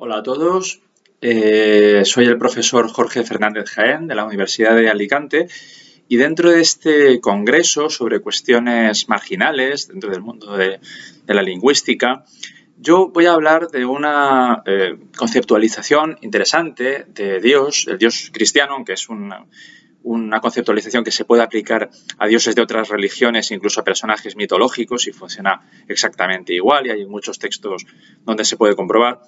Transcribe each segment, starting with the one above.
Hola a todos, soy el profesor Jorge Fernández Jaén de la Universidad de Alicante y dentro de este congreso sobre cuestiones marginales dentro del mundo de la lingüística, yo voy a hablar de una conceptualización interesante de Dios, el Dios cristiano, aunque es una conceptualización que se puede aplicar a dioses de otras religiones, incluso a personajes mitológicos, y funciona exactamente igual, y hay muchos textos donde se puede comprobar,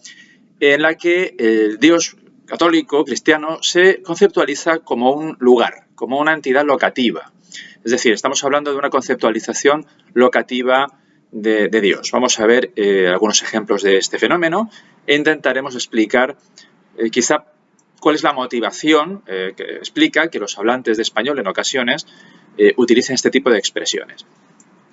en la que el Dios católico, cristiano, se conceptualiza como un lugar, como una entidad locativa. Es decir, estamos hablando de una conceptualización locativa de Dios. Vamos a ver algunos ejemplos de este fenómeno e intentaremos explicar quizá cuál es la motivación que explica que los hablantes de español en ocasiones utilicen este tipo de expresiones.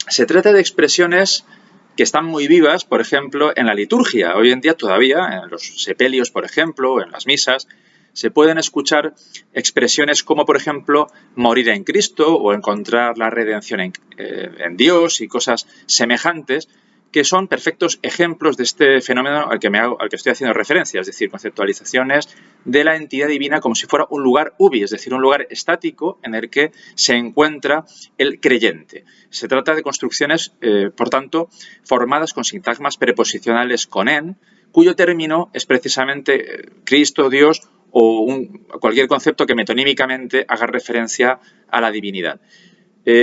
Se trata de expresiones que están muy vivas, por ejemplo, en la liturgia. Hoy en día todavía, en los sepelios, por ejemplo, o en las misas, se pueden escuchar expresiones como, por ejemplo, morir en Cristo o encontrar la redención en Dios y cosas semejantes, que son perfectos ejemplos de este fenómeno al que estoy haciendo referencia, es decir, conceptualizaciones de la entidad divina como si fuera un lugar ubi, es decir, un lugar estático en el que se encuentra el creyente. Se trata de construcciones, por tanto, formadas con sintagmas preposicionales con en, cuyo término es precisamente Cristo, Dios o cualquier concepto que metonímicamente haga referencia a la divinidad.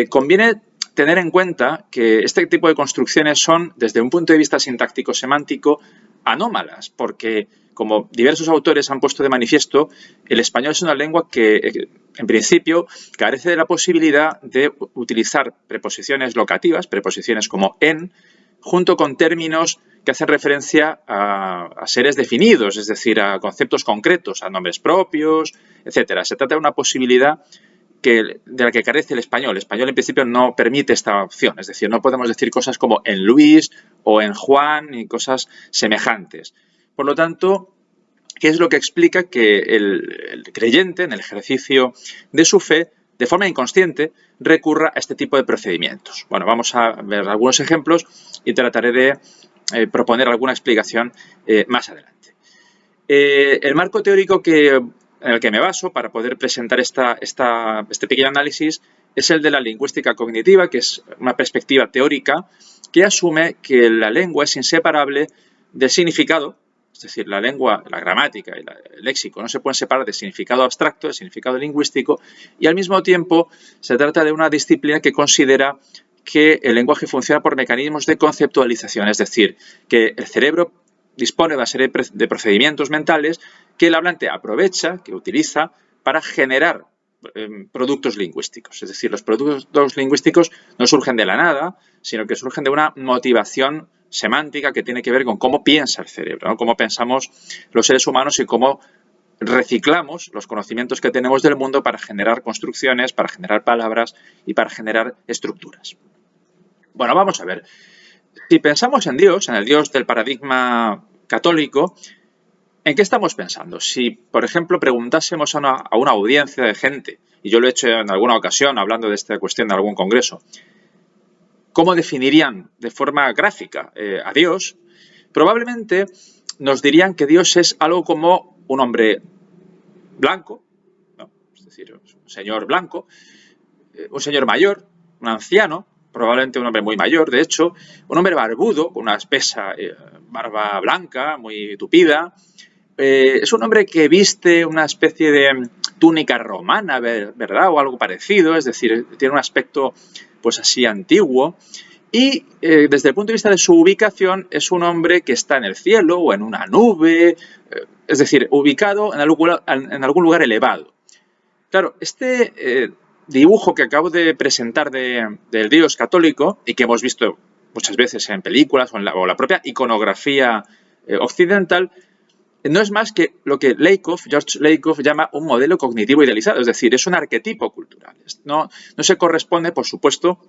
Conviene tener en cuenta que este tipo de construcciones son, desde un punto de vista sintáctico-semántico, anómalas, porque, como diversos autores han puesto de manifiesto, el español es una lengua que, en principio, carece de la posibilidad de utilizar preposiciones locativas, preposiciones como en, junto con términos que hacen referencia a seres definidos, es decir, a conceptos concretos, a nombres propios, etc. Se trata de una posibilidad de la que carece el español. El español, en principio, no permite esta opción. Es decir, no podemos decir cosas como en Luis o en Juan y cosas semejantes. Por lo tanto, ¿qué es lo que explica que el creyente, en el ejercicio de su fe, de forma inconsciente, recurra a este tipo de procedimientos? Bueno, vamos a ver algunos ejemplos y trataré de proponer alguna explicación más adelante. El marco teórico en el que me baso para poder presentar este pequeño análisis es el de la lingüística cognitiva, que es una perspectiva teórica que asume que la lengua es inseparable del significado, es decir, la lengua, la gramática y el léxico no se pueden separar del significado abstracto, del significado lingüístico, y al mismo tiempo se trata de una disciplina que considera que el lenguaje funciona por mecanismos de conceptualización, es decir, que el cerebro dispone de una serie de procedimientos mentales que el hablante aprovecha, que utiliza para generar productos lingüísticos. Es decir, los productos lingüísticos no surgen de la nada, sino que surgen de una motivación semántica que tiene que ver con cómo piensa el cerebro, ¿no? Cómo pensamos los seres humanos y cómo reciclamos los conocimientos que tenemos del mundo para generar construcciones, para generar palabras y para generar estructuras. Bueno, vamos a ver. Si pensamos en Dios, en el Dios del paradigma católico, ¿en qué estamos pensando? Si, por ejemplo, preguntásemos a una audiencia de gente, y yo lo he hecho en alguna ocasión hablando de esta cuestión de algún congreso, ¿cómo definirían de forma gráfica a Dios? Probablemente nos dirían que Dios es algo como un hombre blanco, ¿no? Es decir, un señor blanco, un señor mayor, un anciano, probablemente un hombre muy mayor, de hecho, un hombre barbudo, con una espesa barba blanca, muy tupida. Es un hombre que viste una especie de túnica romana, ¿verdad? O algo parecido, es decir, tiene un aspecto pues así antiguo. Y desde el punto de vista de su ubicación, es un hombre que está en el cielo o en una nube, es decir, ubicado en algún lugar elevado. Claro, este dibujo que acabo de presentar del Dios católico y que hemos visto muchas veces en películas o la propia iconografía occidental, no es más que lo que George Lakoff llama un modelo cognitivo idealizado, es decir, es un arquetipo cultural. No se corresponde, por supuesto,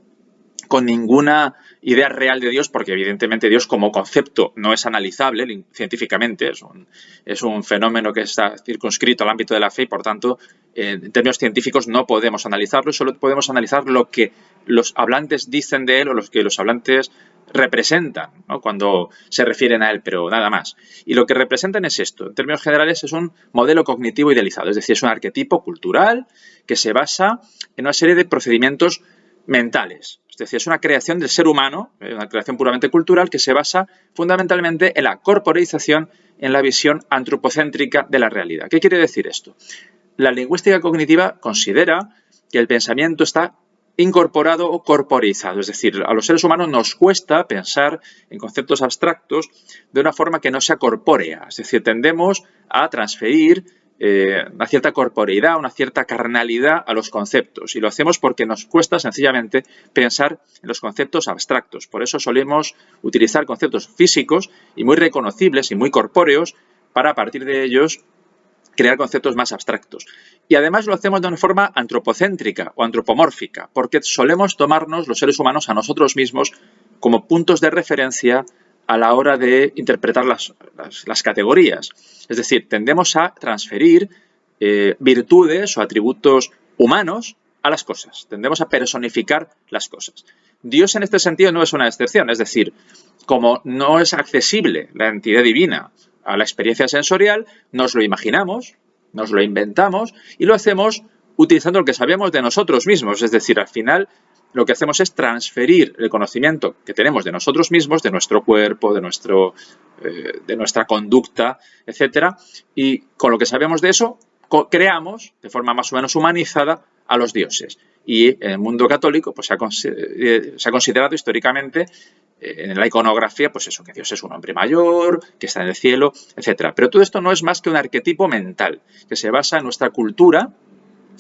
con ninguna idea real de Dios, porque evidentemente Dios como concepto no es analizable científicamente, es un fenómeno que está circunscrito al ámbito de la fe y, por tanto, en términos científicos no podemos analizarlo, solo podemos analizar lo que los hablantes dicen de él o lo que los hablantes representan, ¿no?, cuando se refieren a él, pero nada más. Y lo que representan es esto. En términos generales, es un modelo cognitivo idealizado, es decir, es un arquetipo cultural que se basa en una serie de procedimientos mentales. Es decir, es una creación del ser humano, una creación puramente cultural que se basa fundamentalmente en la corporalización, en la visión antropocéntrica de la realidad. ¿Qué quiere decir esto? La lingüística cognitiva considera que el pensamiento está incorporado o corporizado, es decir, a los seres humanos nos cuesta pensar en conceptos abstractos de una forma que no sea corpórea, es decir, tendemos a transferir una cierta corporeidad, una cierta carnalidad a los conceptos, y lo hacemos porque nos cuesta sencillamente pensar en los conceptos abstractos. Por eso solemos utilizar conceptos físicos y muy reconocibles y muy corpóreos para, a partir de ellos, crear conceptos más abstractos. Y además lo hacemos de una forma antropocéntrica o antropomórfica, porque solemos tomarnos los seres humanos a nosotros mismos como puntos de referencia a la hora de interpretar las categorías. Es decir, tendemos a transferir virtudes o atributos humanos a las cosas. Tendemos a personificar las cosas. Dios en este sentido no es una excepción, es decir, como no es accesible la entidad divina a la experiencia sensorial, nos lo imaginamos, nos lo inventamos y lo hacemos utilizando lo que sabemos de nosotros mismos. Es decir, al final lo que hacemos es transferir el conocimiento que tenemos de nosotros mismos, de nuestro cuerpo, de nuestra conducta, etcétera, y con lo que sabemos de eso creamos de forma más o menos humanizada a los dioses. Y en el mundo católico pues, se ha considerado históricamente en la iconografía, pues eso, que Dios es un hombre mayor, que está en el cielo, etcétera. Pero todo esto no es más que un arquetipo mental que se basa en nuestra cultura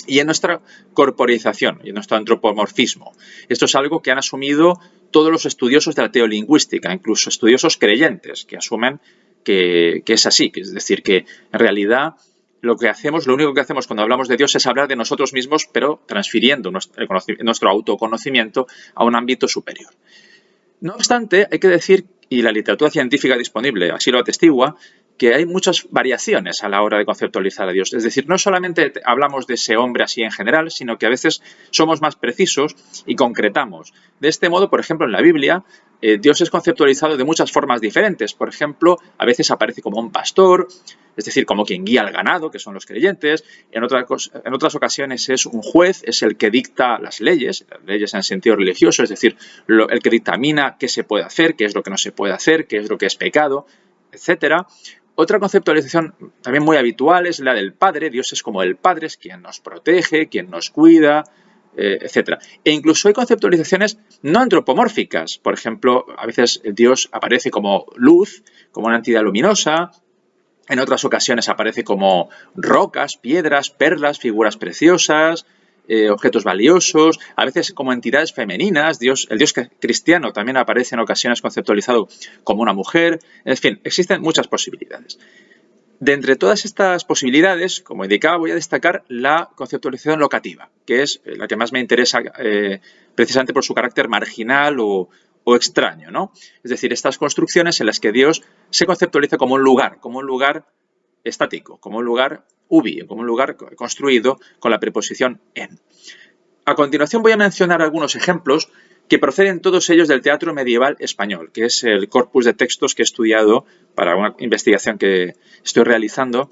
y en nuestra corporización y en nuestro antropomorfismo. Esto es algo que han asumido todos los estudiosos de la teolingüística, incluso estudiosos creyentes, que asumen que es así, que es decir, que en realidad lo único que hacemos cuando hablamos de Dios es hablar de nosotros mismos, pero transfiriendo nuestro autoconocimiento a un ámbito superior. No obstante, hay que decir, y la literatura científica disponible así lo atestigua, que hay muchas variaciones a la hora de conceptualizar a Dios. Es decir, no solamente hablamos de ese hombre así en general, sino que a veces somos más precisos y concretamos. De este modo, por ejemplo, en la Biblia, Dios es conceptualizado de muchas formas diferentes. Por ejemplo, a veces aparece como un pastor, es decir, como quien guía al ganado, que son los creyentes. En otras ocasiones es un juez, es el que dicta las leyes en el sentido religioso, es decir, el que dictamina qué se puede hacer, qué es lo que no se puede hacer, qué es lo que es pecado, etcétera. Otra conceptualización también muy habitual es la del Padre. Dios es como el Padre, es quien nos protege, quien nos cuida, etcétera. E incluso hay conceptualizaciones no antropomórficas. Por ejemplo, a veces Dios aparece como luz, como una entidad luminosa. En otras ocasiones aparece como rocas, piedras, perlas, figuras preciosas, objetos valiosos, a veces como entidades femeninas. El Dios cristiano también aparece en ocasiones conceptualizado como una mujer. En fin, existen muchas posibilidades. De entre todas estas posibilidades, como indicaba, voy a destacar la conceptualización locativa, que es la que más me interesa precisamente por su carácter marginal o extraño, ¿no? Es decir, estas construcciones en las que Dios se conceptualiza como un lugar estático, como un lugar ubi, como un lugar construido con la preposición en. A continuación voy a mencionar algunos ejemplos que proceden todos ellos del teatro medieval español, que es el corpus de textos que he estudiado para una investigación que estoy realizando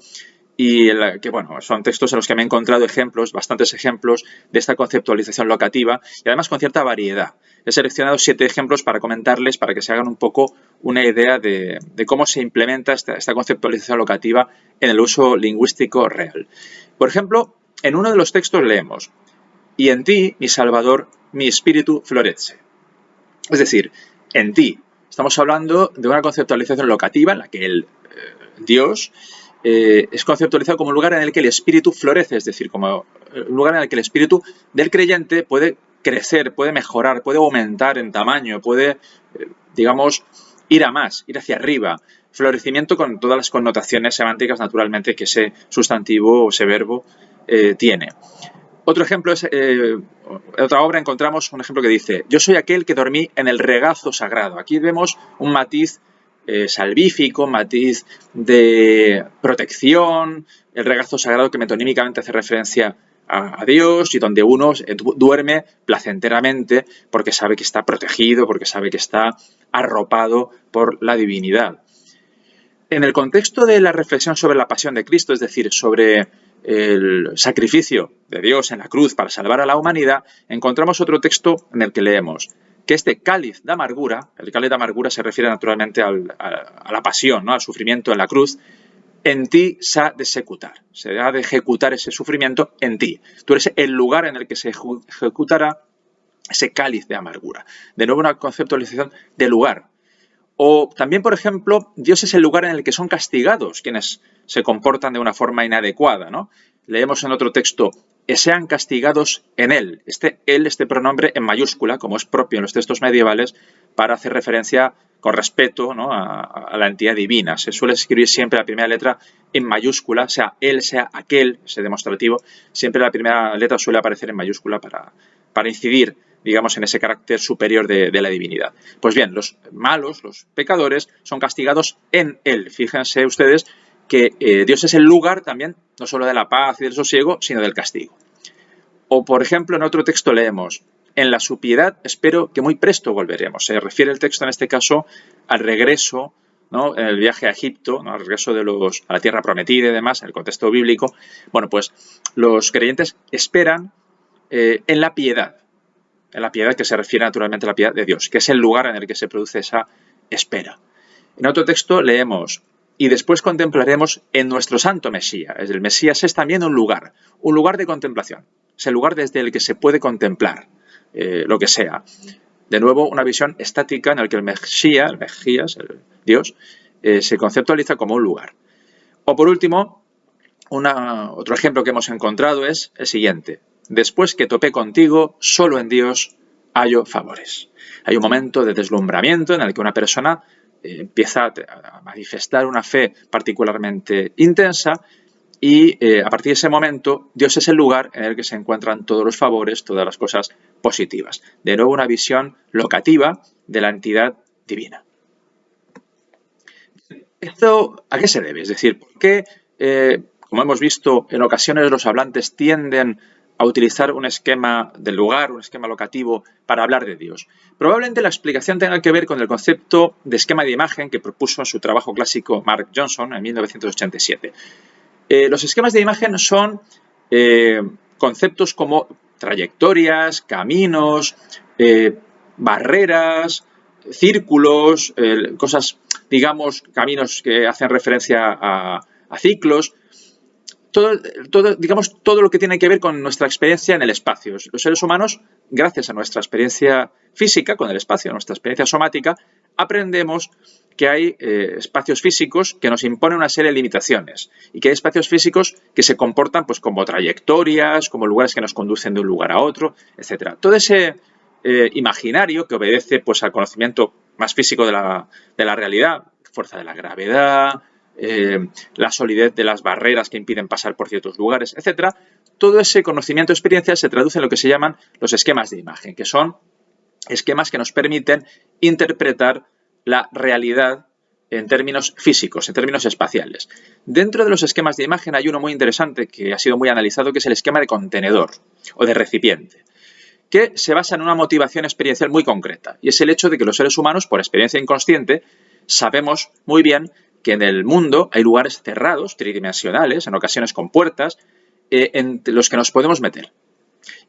y que, bueno, son textos en los que me he encontrado bastantes ejemplos de esta conceptualización locativa y además con cierta variedad. He seleccionado 7 ejemplos para comentarles, para que se hagan un poco una idea de cómo se implementa esta conceptualización locativa en el uso lingüístico real. Por ejemplo, en uno de los textos leemos: y en ti, mi Salvador, mi espíritu florece. Es decir, en ti. Estamos hablando de una conceptualización locativa en la que el Dios es conceptualizado como un lugar en el que el espíritu florece, es decir, como un lugar en el que el espíritu del creyente puede crecer, puede mejorar, puede aumentar en tamaño, puede, digamos, ir a más, ir hacia arriba. Florecimiento con todas las connotaciones semánticas, naturalmente, que ese sustantivo o ese verbo tiene. Otro ejemplo es, en otra obra encontramos un ejemplo que dice: yo soy aquel que dormí en el regazo sagrado. Aquí vemos un matiz salvífico, matiz de protección, el regazo sagrado que metonímicamente hace referencia a Dios y donde uno duerme placenteramente porque sabe que está protegido, porque sabe que está arropado por la divinidad. En el contexto de la reflexión sobre la pasión de Cristo, es decir, sobre el sacrificio de Dios en la cruz para salvar a la humanidad, encontramos otro texto en el que leemos que este cáliz de amargura, el cáliz de amargura se refiere naturalmente a la pasión, ¿no?, al sufrimiento en la cruz, en ti se ha de ejecutar. Se ha de ejecutar ese sufrimiento en ti. Tú eres el lugar en el que se ejecutará ese cáliz de amargura. De nuevo, una conceptualización de lugar. O también, por ejemplo, Dios es el lugar en el que son castigados quienes se comportan de una forma inadecuada, ¿no? Leemos en otro texto, sean castigados en Él. Este pronombre en mayúscula, como es propio en los textos medievales, para hacer referencia con respeto, ¿no?, a la entidad divina. Se suele escribir siempre la primera letra en mayúscula, sea Él, sea aquel, ese demostrativo. Siempre la primera letra suele aparecer en mayúscula para incidir, digamos, en ese carácter superior de la divinidad. Pues bien, los malos, los pecadores, son castigados en Él. Fíjense ustedes que Dios es el lugar también, no solo de la paz y del sosiego, sino del castigo. O, por ejemplo, en otro texto leemos, en la su piedad espero que muy presto volveremos. Se refiere el texto en este caso al regreso, ¿no?, en el viaje a Egipto, ¿no?, al regreso a la tierra prometida y demás, en el contexto bíblico. Bueno, pues los creyentes esperan en la piedad que se refiere naturalmente a la piedad de Dios, que es el lugar en el que se produce esa espera. En otro texto leemos, y después contemplaremos en nuestro santo Mesías. El Mesías es también un lugar de contemplación. Es el lugar desde el que se puede contemplar lo que sea. De nuevo, una visión estática en la que el Mesías, el Dios, se conceptualiza como un lugar. O por último, otro ejemplo que hemos encontrado es el siguiente. Después que topé contigo, solo en Dios hallo favores. Hay un momento de deslumbramiento en el que una persona empieza a manifestar una fe particularmente intensa y a partir de ese momento Dios es el lugar en el que se encuentran todos los favores, todas las cosas positivas. De nuevo, una visión locativa de la entidad divina. ¿Esto a qué se debe? Es decir, ¿por qué, como hemos visto, en ocasiones los hablantes tienden a utilizar un esquema del lugar, un esquema locativo, para hablar de Dios? Probablemente la explicación tenga que ver con el concepto de esquema de imagen que propuso en su trabajo clásico Mark Johnson en 1987. Los esquemas de imagen son conceptos como trayectorias, caminos, barreras, círculos, cosas, digamos, caminos que hacen referencia a ciclos. Todo lo que tiene que ver con nuestra experiencia en el espacio. Los seres humanos, gracias a nuestra experiencia física con el espacio, nuestra experiencia somática, aprendemos que hay espacios físicos que nos imponen una serie de limitaciones y que hay espacios físicos que se comportan pues como trayectorias, como lugares que nos conducen de un lugar a otro, etc. Todo ese imaginario que obedece pues al conocimiento más físico de la realidad, fuerza de la gravedad, la solidez de las barreras que impiden pasar por ciertos lugares, etc. Todo ese conocimiento, experiencia, se traduce en lo que se llaman los esquemas de imagen, que son esquemas que nos permiten interpretar la realidad en términos físicos, en términos espaciales. Dentro de los esquemas de imagen hay uno muy interesante que ha sido muy analizado, que es el esquema de contenedor o de recipiente, que se basa en una motivación experiencial muy concreta, y es el hecho de que los seres humanos, por experiencia inconsciente, sabemos muy bien que en el mundo hay lugares cerrados, tridimensionales, en ocasiones con puertas, en los que nos podemos meter.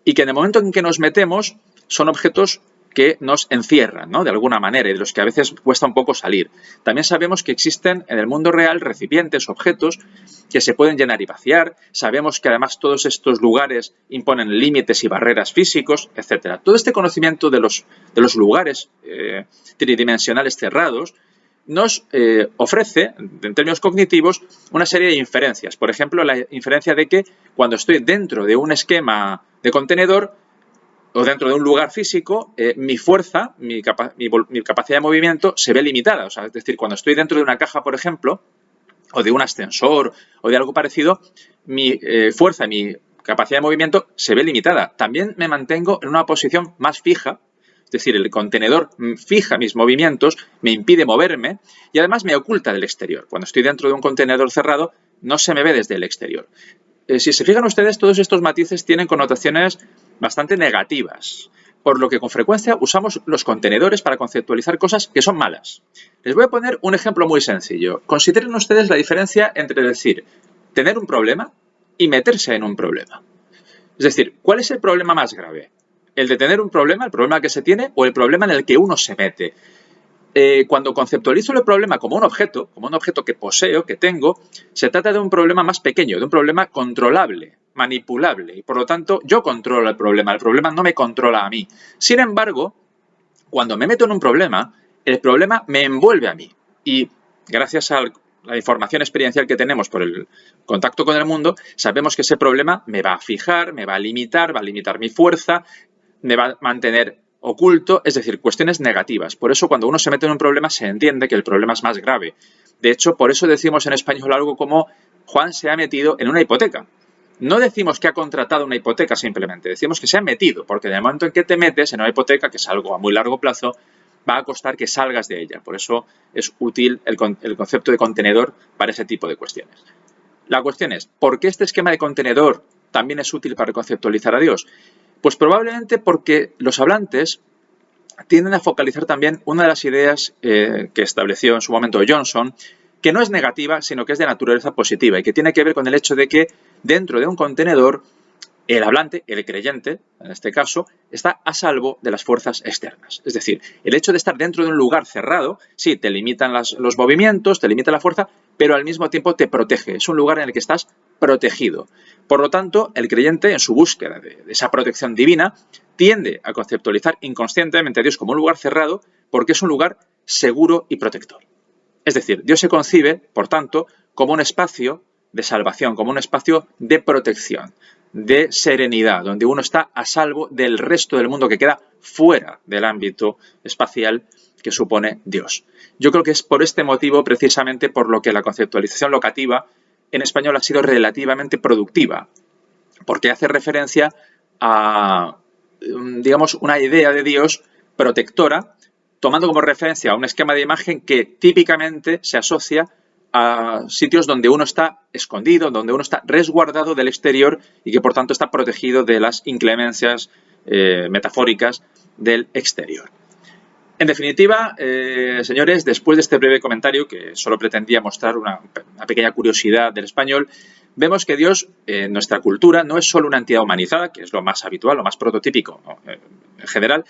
Y que en el momento en que nos metemos son objetos que nos encierran, ¿no?, de alguna manera, y de los que a veces cuesta un poco salir. También sabemos que existen en el mundo real recipientes, objetos que se pueden llenar y vaciar. Sabemos que además todos estos lugares imponen límites y barreras físicos, etc. Todo este conocimiento de los lugares tridimensionales cerrados nos ofrece, en términos cognitivos, una serie de inferencias. Por ejemplo, la inferencia de que cuando estoy dentro de un esquema de contenedor o dentro de un lugar físico, mi fuerza, mi capacidad de movimiento se ve limitada. O sea, es decir, cuando estoy dentro de una caja, por ejemplo, o de un ascensor o de algo parecido, mi fuerza, mi capacidad de movimiento se ve limitada. También me mantengo en una posición más fija. Es decir, el contenedor fija mis movimientos, me impide moverme y además me oculta del exterior. Cuando estoy dentro de un contenedor cerrado, no se me ve desde el exterior. Si se fijan ustedes, todos estos matices tienen connotaciones bastante negativas. por lo que con frecuencia usamos los contenedores para conceptualizar cosas que son malas. Les voy a poner un ejemplo muy sencillo. Consideren ustedes la diferencia entre decir tener un problema y meterse en un problema. Es decir, ¿cuál es el problema más grave? ¿El de tener un problema, el problema que se tiene, o el problema en el que uno se mete? Cuando conceptualizo el problema como un objeto que poseo, que tengo, se trata de un problema más pequeño, de un problema controlable, manipulable, y por lo tanto yo controlo el problema no me controla a mí. Sin embargo, cuando me meto en un problema, el problema me envuelve a mí y gracias a la información experiencial que tenemos por el contacto con el mundo, sabemos que ese problema me va a fijar, me va a limitar mi fuerza, me va a mantener oculto, es decir, cuestiones negativas. Por eso cuando uno se mete en un problema se entiende que el problema es más grave. De hecho, por eso decimos en español algo como Juan se ha metido en una hipoteca. No decimos que ha contratado una hipoteca simplemente, decimos que se ha metido, porque en el momento en que te metes en una hipoteca, que es algo a muy largo plazo, va a costar que salgas de ella. Por eso es útil el concepto de contenedor para ese tipo de cuestiones. La cuestión es, ¿por qué este esquema de contenedor también es útil para conceptualizar a Dios? Pues probablemente porque los hablantes tienden a focalizar también una de las ideas que estableció en su momento Johnson, que no es negativa, sino que es de naturaleza positiva y que tiene que ver con el hecho de que dentro de un contenedor el hablante, el creyente, en este caso, está a salvo de las fuerzas externas. Es decir, el hecho de estar dentro de un lugar cerrado, sí, te limitan los movimientos, te limita la fuerza, pero al mismo tiempo te protege. Es un lugar en el que estás protegido. Por lo tanto, el creyente, en su búsqueda de esa protección divina, tiende a conceptualizar inconscientemente a Dios como un lugar cerrado porque es un lugar seguro y protector. Es decir, Dios se concibe, por tanto, como un espacio de salvación, como un espacio de protección, de serenidad, donde uno está a salvo del resto del mundo que queda fuera del ámbito espacial que supone Dios. Yo creo que es por este motivo, precisamente, por lo que la conceptualización locativa en español ha sido relativamente productiva, porque hace referencia a, digamos, una idea de Dios protectora, tomando como referencia a un esquema de imagen que típicamente se asocia a sitios donde uno está escondido, donde uno está resguardado del exterior y que por tanto está protegido de las inclemencias metafóricas del exterior. En definitiva, señores, después de este breve comentario, que solo pretendía mostrar una pequeña curiosidad del español, vemos que Dios, en nuestra cultura, no es solo una entidad humanizada, que es lo más habitual, lo más prototípico, ¿no?, en general,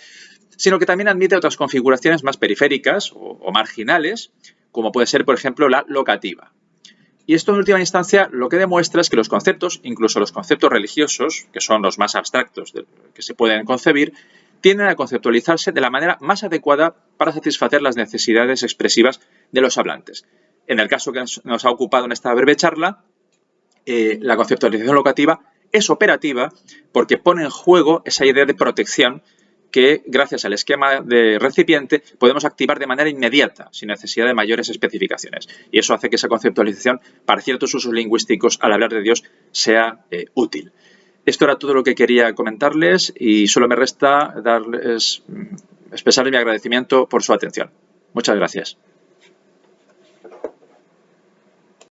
sino que también admite otras configuraciones más periféricas o marginales, como puede ser, por ejemplo, la locativa. Y esto, en última instancia, lo que demuestra es que los conceptos, incluso los conceptos religiosos, que son los más abstractos que se pueden concebir, tienden a conceptualizarse de la manera más adecuada para satisfacer las necesidades expresivas de los hablantes. En el caso que nos ha ocupado en esta breve charla, la conceptualización locativa es operativa porque pone en juego esa idea de protección que, gracias al esquema de recipiente, podemos activar de manera inmediata, sin necesidad de mayores especificaciones. Y eso hace que esa conceptualización, para ciertos usos lingüísticos, al hablar de Dios, sea útil. Esto era todo lo que quería comentarles y solo me resta expresarles mi agradecimiento por su atención. Muchas gracias.